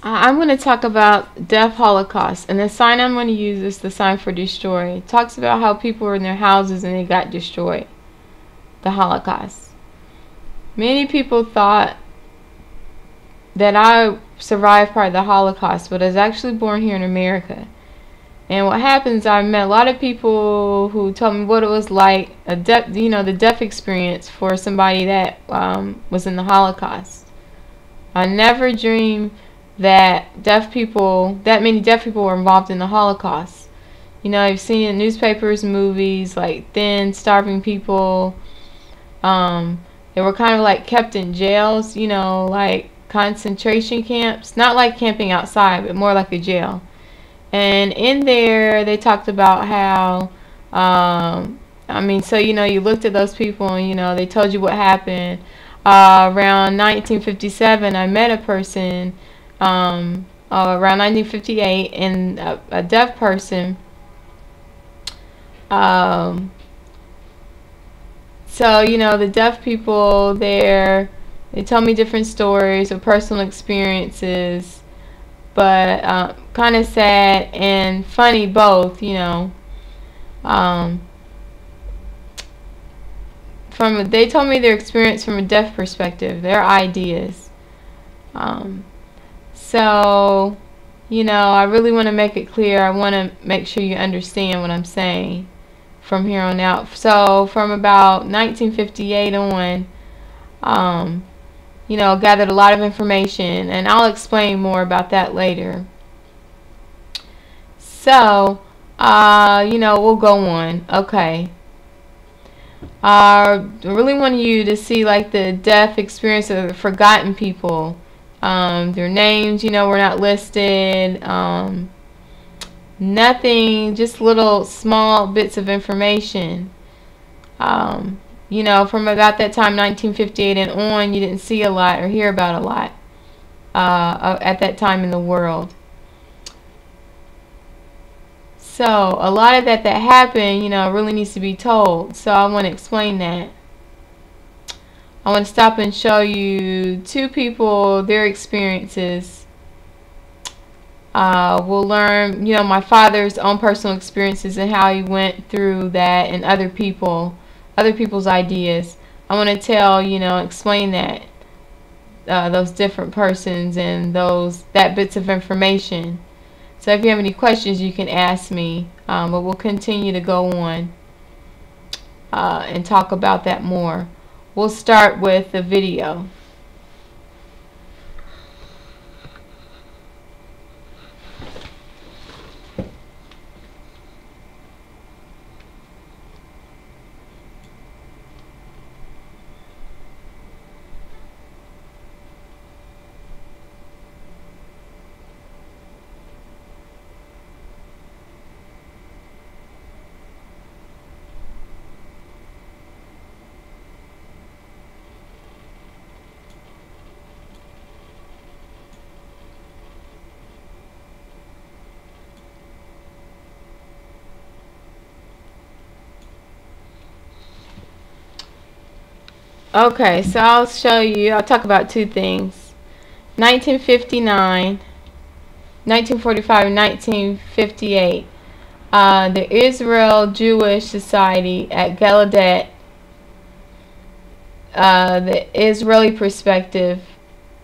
I'm going to talk about death holocaust, and the sign I'm going to use is the sign for destroy. It talks about how people were in their houses and they got destroyed. The Holocaust. Many people thought that I survived part of the Holocaust, but I was actually born here in America. And what happens, I met a lot of people who told me what it was like, the death experience for somebody that was in the Holocaust. I never dreamed that that many deaf people were involved in the Holocaust. You know, I've seen in newspapers, movies, like thin, starving people. They were kind of like kept in jails, you know, like concentration camps. Not like camping outside, but more like a jail. And in there, they talked about how, so, you know, you looked at those people and, you know, they told you what happened. Around 1957, I met a person, around 1958, and a deaf person. So, you know, the deaf people there, they tell me different stories of personal experiences, but kind of sad and funny both, you know. They told me their experience from a deaf perspective, their ideas. So, you know, I really want to make it clear. I want to make sure you understand what I'm saying from here on out. So from about 1958 on, you know, gathered a lot of information, and I'll explain more about that later. So, you know, we'll go on. Okay. I really want you to see like the death experience of the forgotten people. Their names, you know, were not listed. Nothing, just little small bits of information. You know, from about that time, 1958 and on, you didn't see a lot or hear about a lot at that time in the world. So a lot of that happened, you know, really needs to be told. So I want to explain that. I want to stop and show you two people, their experiences. We'll learn, you know, my father's own personal experiences and how he went through that, and other people's ideas. I want to tell, you know, explain that, those different persons and that bits of information. So if you have any questions, you can ask me, but we'll continue to go on and talk about that more. We'll start with the video. Okay, so I'll talk about two things. 1959, 1945, and 1958. The Israel Jewish Society at Gallaudet, the Israeli perspective,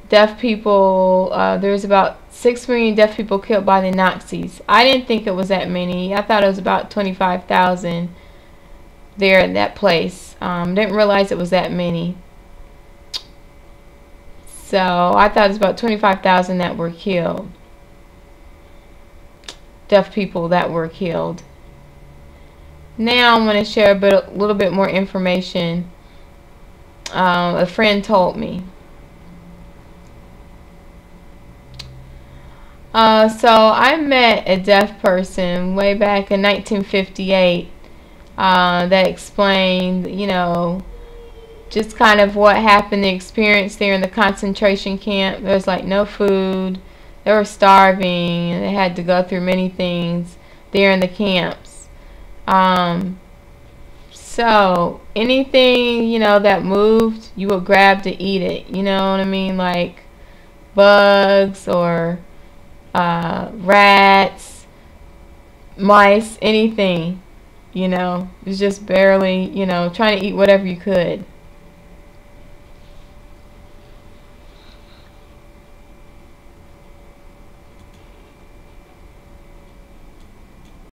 deaf people, there's about 6 million deaf people killed by the Nazis. I didn't think it was that many. I thought it was about 25,000 there in that place. Didn't realize it was that many. So I thought it was about 25,000 that were killed. Deaf people that were killed. Now I'm going to share a little bit more information a friend told me. So I met a deaf person way back in 1958 that explained, you know, just kind of what happened, the experience there in the concentration camp. There was like no food. They were starving, and they had to go through many things there in the camps. So anything, you know, that moved, you would grab to eat it. You know what I mean? Like bugs or rats, mice, anything. You know, it was just barely, you know, trying to eat whatever you could.